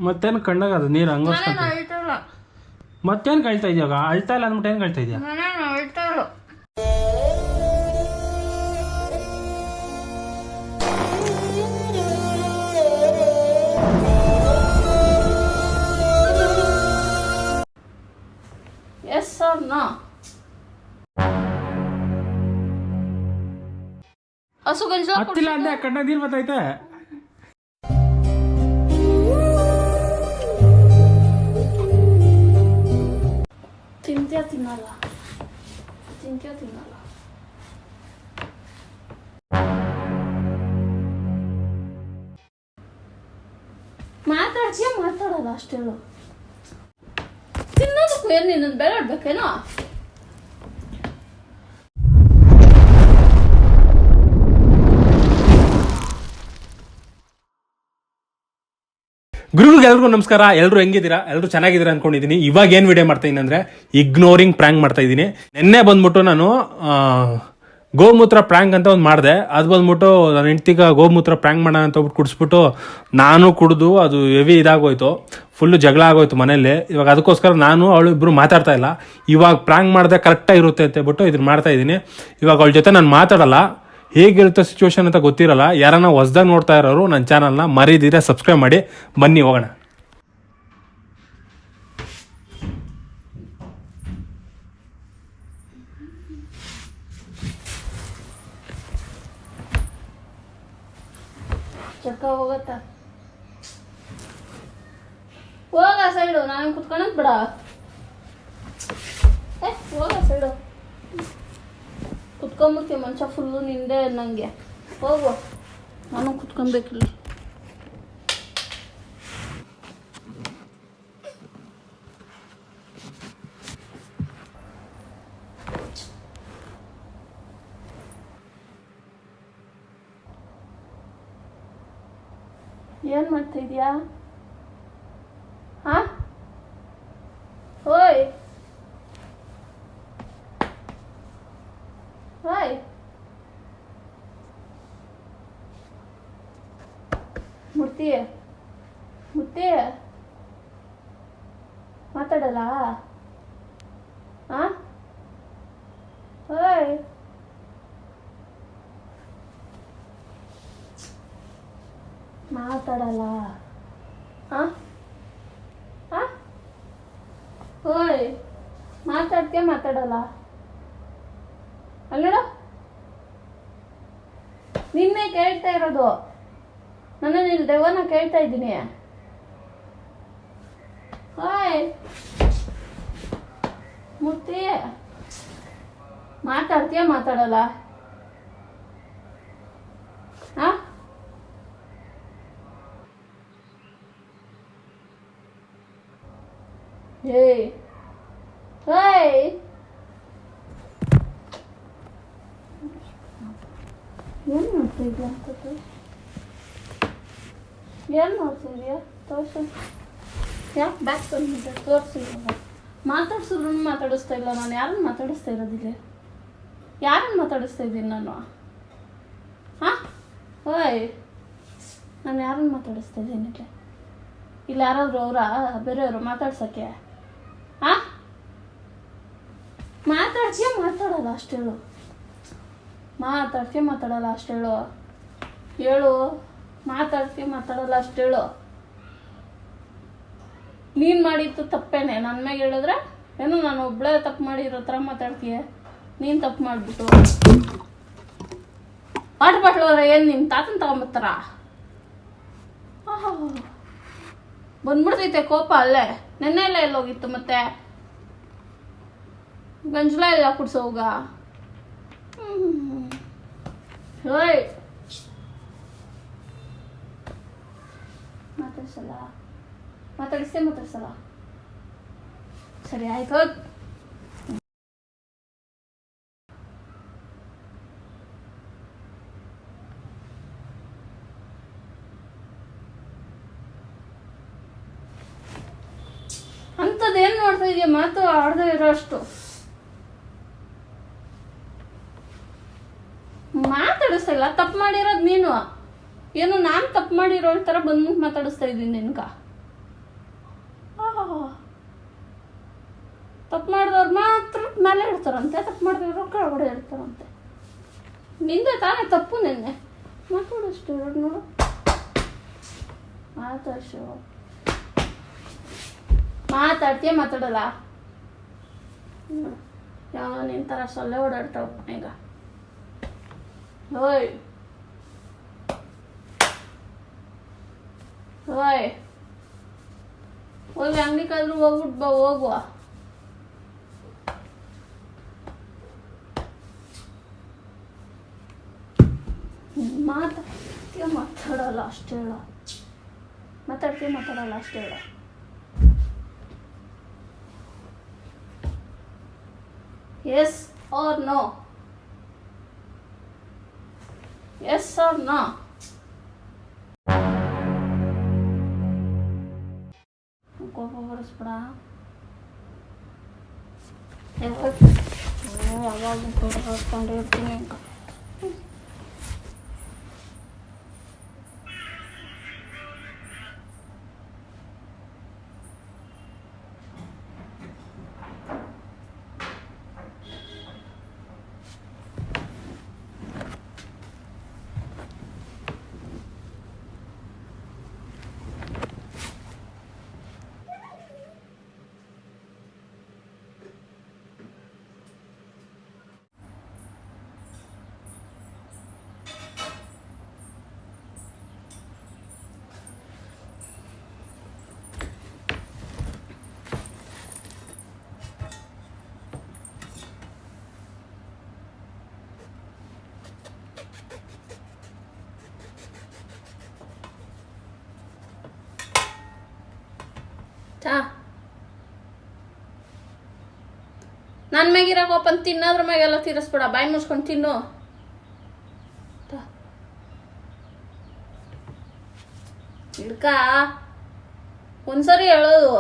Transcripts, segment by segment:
ಮತ್ತೇನು ಕಣ್ಣಾಗ ಅದು ನೀರು ಹಂಗೋಸ್ಕರ ಮತ್ತೇನು ಕಳ್ತಾ ಇದೆಯಾಗ ಅಳ್ತಾ ಇಲ್ಲ ಅಂದ್ಬಿಟ್ಟು ಏನು ಕಳ್ತಾ ಇದೆಯಾ ಹತ್ತಿಲ್ಲ ಅಂದೆ ಕಣ್ಣಾಗ ನೀರು ಬರ್ತೈತೆ ತಿನ್ನಲ್ಲ ಮಾತಾಡಲ್ಲ ಅಷ್ಟೇಳು ತಿನ್ನೋದಕ್ಕೂ ಏನು ನಿನ್ನ ಬೆಲೆ ಆಡ್ಬೇಕೇನೋ ಗುರುಗಳಿಗೆ ಎಲ್ರಿಗೂ ನಮಸ್ಕಾರ. ಎಲ್ಲರೂ ಹೆಂಗಿದ್ದೀರಾ? ಎಲ್ಲರೂ ಚೆನ್ನಾಗಿದ್ದೀರಾ ಅನ್ಕೊಂಡಿದ್ದೀನಿ. ಇವಾಗ ಏನು ವಿಡಿಯೋ ಮಾಡ್ತಾ ಇದ್ದೀನಿ ಅಂದರೆ ಇಗ್ನೋರಿಂಗ್ ಪ್ರ್ಯಾಂಕ್ ಮಾಡ್ತಾ ಇದ್ದೀನಿ. ನಿನ್ನೆ ಬಂದ್ಬಿಟ್ಟು ನಾನು ಗೋಮೂತ್ರ ಪ್ರ್ಯಾಂಕ್ ಅಂತ ಒಂದು ಮಾಡಿದೆ. ಅದು ಬಂದ್ಬಿಟ್ಟು ನನ್ನ ಹೆಂಡ್ತಿಗೆ ಗೋಮೂತ್ರ ಪ್ರ್ಯಾಂಕ್ ಮಾಡೋಣ ಅಂತ ಹೋಗ್ಬಿಟ್ಟು ಕುಡಿಸ್ಬಿಟ್ಟು ನಾನು ಕುಡಿದು ಅದು ಹೆವಿ ಇದಾಗೋಯ್ತು, ಫುಲ್ಲು ಜಗಳ ಆಗೋಯ್ತು ಮನೇಲಿ. ಇವಾಗ ಅದಕ್ಕೋಸ್ಕರ ನಾನು ಅವಳು ಇಬ್ಬರು ಮಾತಾಡ್ತಾ ಇಲ್ಲ. ಇವಾಗ ಪ್ರ್ಯಾಂಕ್ ಮಾಡಿದ್ರೆ ಕರೆಕ್ಟಾಗಿರುತ್ತೆ ಅಂತ ಹೇಳ್ಬಿಟ್ಟು ಇದನ್ನು ಮಾಡ್ತಾ ಇದ್ದೀನಿ. ಇವಾಗ ಅವಳ ಜೊತೆ ನಾನು ಮಾತಾಡಲ್ಲ. ಹೇಗಿರುತ್ತೆ ಸಿಚುವೇಶನ್ ಅಂತ ಗೊತ್ತಿರಲ್ಲ. ಯಾರನ್ನ ಹೊಸ್ದಾಗಿ ನೋಡ್ತಾ ಇರೋರು ನನ್ನ ಚಾನಲ್ನ ಮರೀದಿದ್ರೆ ಸಬ್ಸ್ಕ್ರೈಬ್ ಮಾಡಿ. ಬನ್ನಿ ಹೋಗೋಣ. ಚಕ್ಕ ಹೋಗತ್ತ ಹೋಗ ಸೈಡು, ನಾನು ಕುತ್ಕೊಳಕ್ ಬಿಡ. ಹೋಗ ಸೈಡು, ಕುತ್ಕೊಂಬಿಡ್ತೀವಿ ಮನುಷ್ಯ ಫುಲ್ಲು ನಿಂದೆ ನಂಗೆ. ಹೋಗು, ನಾನು ಕುತ್ಕೊಬೇಕಿಲ್ಲ. ಏನ್ ಮಾಡ್ತಾ ಇದೀಯಾ? ಓಯ್ ಓಯ್, ಮುಡ್ತೀಯ ಮಾತಾಡಲ್ಲ? ಓಯ್, ಮಾತಾಡಲ್ಲ? ಓಯ್, ಮಾತಾಡ್ತೀಯ ಮಾತಾಡಲ್ಲ? ಅಲ್ಲಡ, ನಿನ್ನೆ ಕೇಳ್ತಾ ಇರೋದು ನನ್ನ, ಇಲ್ಲಿ ದೆವ್ವನ ಕೇಳ್ತಾ ಇದ್ದೀನಿ. ಓಯ್ ಮುಟ್ಟಿ, ಮಾತಾಡ್ತೀಯ ಮಾತಾಡಲ್ಲ? ಏಯ್ ಓಯ್, ಏನು ಮಾಡ್ತಾ ಇದೆಯಾ ಅಂತ? ಏನು ಮಾಡ್ತಾ ಇದೆಯಾ? ತೋರಿಸು. ಯಾಕೆ ಬ್ಯಾಕ್ ಬಂದಿದ್ದೆ? ತೋರಿಸಿ. ಮಾತಾಡ್ಸಿದ್ರು ಮಾತಾಡಿಸ್ತಾ ಇಲ್ಲ ನಾನು. ಯಾರನ್ನು ಮಾತಾಡಿಸ್ತಾ ಇರೋದಿಲ್ಲ? ಯಾರನ್ನು ಮಾತಾಡಿಸ್ತಾ ಇದ್ದೀನಿ ನಾನು? ಓಯ್, ನಾನು ಯಾರನ್ನು ಮಾತಾಡಿಸ್ತಾ ಇದ್ದೀನಿ? ಇಲ್ಲಿ ಯಾರಾದರೂ ಅವರ ಬೇರೆಯವರು ಮಾತಾಡ್ಸೋಕ್ಕೆ? ಮಾತಾಡ್ತೀಯ ಮಾತಾಡಲ್ಲ ಅಷ್ಟೇಳು? ಮಾತಾಡ್ತೀಯ ಮಾತಾಡಲ್ಲ ಅಷ್ಟೇಳು? ಹೇಳು, ಮಾತಾಡ್ತೀಯ ಮಾತಾಡಲ್ಲ ಅಷ್ಟೇಳು? ನೀನು ಮಾಡಿದ್ದು ತಪ್ಪೇನೆ. ನನ್ನ ಮ್ಯಾಗ ಹೇಳಿದ್ರೆ ಏನು ನಾನು ಒಬ್ಬಳೇ ತಪ್ಪು ಮಾಡಿರೋ ಥರ ಮಾತಾಡ್ತೀಯ? ನೀನು ತಪ್ಪು ಮಾಡಿಬಿಟ್ಟು ವಾಟರ್ ಬಾಟ್ಲು ಹೋದ್ರೆ ಏನು ನಿಮ್ಮ ತಾತನ ತಗೊಂಬತ್ತಾರ? ಬಂದ್ಬಿಡ್ತೈತೆ ಕೋಪ ಅಲ್ಲೇ. ನೆನ್ನೆ ಎಲ್ಲ ಎಲ್ಲೋಗಿತ್ತು ಮತ್ತೆ? ಗಂಜಲ ಎಲ್ಲ ಕುಡ್ಸೋಗ. ಓಯ್, ಮಾತಾಡ್ಸಲ್ಲ? ಮಾತಾಡ್ಸಲ್ಲ? ಸರಿ ಆಯ್ತು, ಹೋಗ್. ಅಂಥದ್ದೇನು ನೋಡ್ತಾ ಇದೆಯಾ? ಮಾತು ಆಡದೇ ಇರೋ ಅಷ್ಟು ಮಾತಾಡಿಸ್ತಾ ಇಲ್ಲ. ತಪ್ಪು ಮಾಡಿರೋದು ನೀನು. ಏನು ನಾನು ತಪ್ಪು ಮಾಡಿರೋ ಥರ ಬಂದು ಮಾತಾಡಿಸ್ತಾ ಇದ್ದೀನಿ ನಿನ್ಗ. ತಪ್ಪು ಮಾಡಿದವ್ರು ಮಾತ್ರ ಮೇಲೆ ಇಡ್ತಾರಂತೆ, ತಪ್ಪು ಮಾಡಿದವ್ರು ಕೆಳಗಡೆ ಇಡ್ತಾರಂತೆ. ನಿಂದೆ ತಾನೇ ತಪ್ಪು. ನಿನ್ನೆ ಮಾತಾಡಷ್ಟು ನೋಡು, ಮಾತಾಡ್ತೀಯ ಮಾತಾಡಲ್ಲ. ಯಾವ ನಿನ್ ಥರ ಸೊಳ್ಳೆ ಓಡಾಡ್ತಾವ ಈಗ. ಓಯ್ ಓಯ್ ಹೋಗಿ ಅಂಗಡಿಗಾದ್ರೂ ಹೋಗ್ಬಿಟ್ಟು ಬಾ, ಹೋಗುವ. ಮಾತಾಡಲ್ಲ ಅಷ್ಟೇ ಹೇಳ, ಮಾತಾಡಲ್ಲ ಅಷ್ಟೇ ಹೇಳ. Yes or no? Yes or no? ಕೋಪ ಬರಿಸ್ಬೇಡ. ಯಾವಾಗ ಹೊಡ್ಕೊಂಡು ಇರ್ತೀನಿ ಅಂತ. ನನ್ನ ಮ್ಯಾಗಿರೋ ಕೋಪ ತಿನ್ನೋದ್ರ ಮ್ಯಾಗೆಲ್ಲ ತೀರಿಸ್ಬೇಡ. ಬಾಯಿ ಮುಚ್ಕೊಂಡು ತಿನ್ನು. ಇಡ್ಕ ಒಂದ್ಸರಿ ಹೇಳೋದು.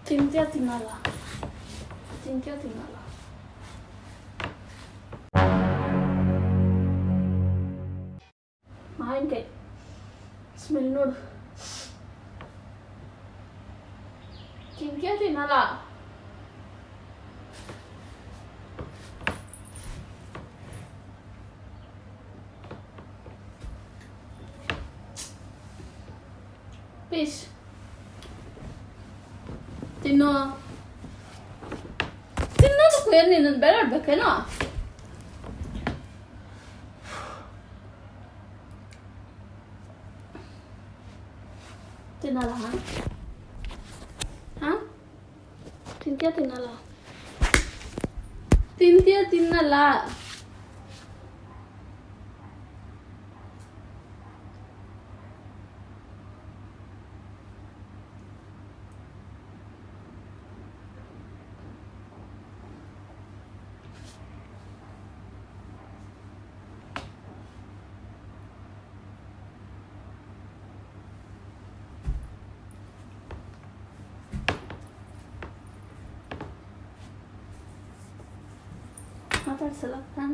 ತಿಂತೀಯ ತಿನ್ನಲ್ಲ, ತಿಂತೀಯ ತಿನ್ನಲ್ಲ. ಮಾವಿನಕಾಯಿ ಸ್ಮೆಲ್ ನೋಡು. ತಿಂತೀಯ ತಿನ್ನಲ್ಲ. ಪೀಸ್ ತಿನ್ನು. ತಿನ್ನೋದಕ್ಕೂ ಏನು ನಿನ್ನನ್ನು ಬೇರೆ ಆಡ್ಬೇಕೇನೋ. ತಿನ್ನಲ್ಲ? ಹಾಂ ತಿಂತೀಯ ತಿನ್ನಲ್ಲ? ತಿಂತೀಯ ತಿನ್ನಲ್ಲ? ಮಾತಾಡ್ಸಲ್ಲ ಪ್ರಾಣ.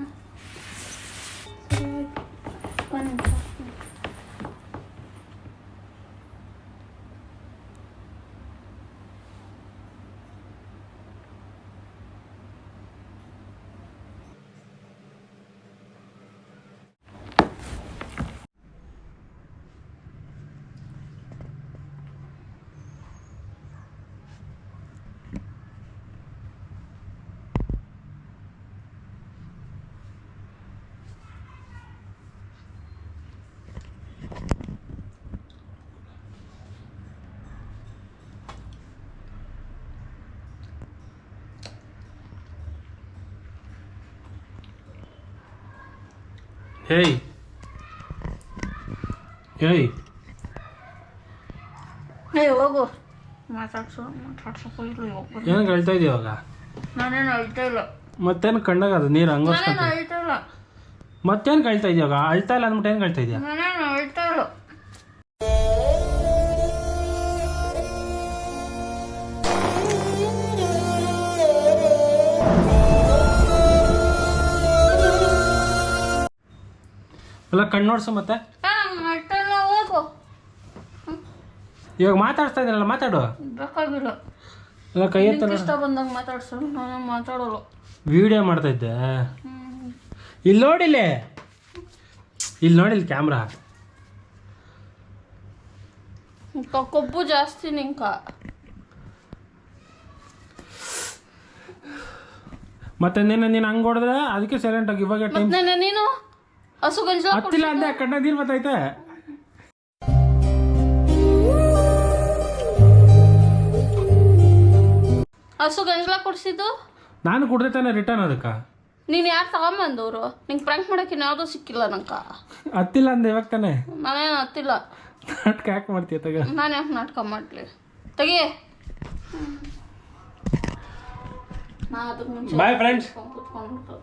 ಹೇಯ್ ಹೇಯ್ ಹೋಗು. ಮಾತಾಡ್ಸೋಕೆ ಇರಲಿ. ಏನು ಹೇಳ್ತಾ ಇದೀಯ ಇವಾಗ? ನಾನೇನು ಅಳ್ತಾ ಇಲ್ಲ. ಮತ್ತೇನು ಕಣ್ಣಾಗ ಅದು ನೀರು ಹಂಗೋಸ್ಕೊಂತ ಅಳ್ತಾ ಇಲ್ಲ. ಮತ್ತೇನು ಕಳ್ತಾ ಇದೀಯ ಇವಾಗ? ಅಳ್ತಾ ಇಲ್ಲ ಅಂದ್ಬಿಟ್ಟು ಏನು ಕಳ್ತಾ ಇದೆಯಾ? ನಾನೇನು ಅಳ್ತಾ ಇಲ್ಲ. ಅಲ್ಲ ಕಣ್ಣು ನೋಡ್ಸು ಮತ್ತೆ ಹೋಗು. ಇವಾಗ ಮಾತಾಡ್ಸ್ತಾ ಇದ್ದೀನಲ್ಲ ಮಾತಾಡು. ಬೇಕಾಗಿಲ್ಲ. ಅಲ್ಲ ಕೈ ಎತ್ತ. ಇಷ್ಟ ಬಂದಾಗ ಮಾತಾಡ್ಸು, ನಾನು ಮಾತಾಡೋಲ್ಲ. ವಿಡಿಯೋ ಮಾಡ್ತಾ ಇದ್ದೆ. ಇಲ್ಲಿ ನೋಡಿಲ್ಲಿ, ಇಲ್ಲಿ ನೋಡಿಲ್ಲಿ ಕ್ಯಾಮ್ರಾ. ಕೊಬ್ಬು ಜಾಸ್ತಿ ನಿಂಕ. ಮತ್ತೆ ನೀನು ಹಂಗೆ ಹೊಡೆದ್ರೆ ಅದಕ್ಕೆ ಸೈಲೆಂಟ್ ಆಗಿ ಇವಾಗ ಟೈಮ್. ನೀನು ಹಸು ಗಂಜಲ ಹತ್ತಿಲ್ಲ ಅಂದೆ, ಕಣ್ಣ ನೀರು ಬರ್ತೈತೆ. ಹಸು ಗಂಜಲ ಕುಡ್ಸಿದ್ದು ನಾನು ಕುಡ್ದೆ ತಾನೆ ರಿಟರ್ನ್ ಅದಕ್ಕೆ. ನೀನು ಯಾರು ತಗೊಂಬಂದವರು? ನಿಂಗೆ ಪ್ರ್ಯಾಂಕ್ ಮಾಡಕ್ಕೆ ಯಾವುದೂ ಸಿಕ್ಕಿಲ್ಲ ನಂಕ. ಹತ್ತಿಲ್ಲ ಅಂದೆ ಇವಾಗ ತಾನೆ. ನಾನೇನು ಹತ್ತಿಲ್ಲ. ನಾಟಕ ಯಾಕೆ ಮಾಡ್ತೀಯ ತಗ? ನಾನು ಯಾಕೆ ನಾಟಕ ಮಾಡಲಿ? ತೆಗಿ. ನಾ ಅದಕ್ಕೆ ಮುಂಚೆ ಬಾಯ್ ಫ್ರೆಂಡ್ಸ್. ಕುತ್ಕೊಂಡ್ಬಿಟ್ಟು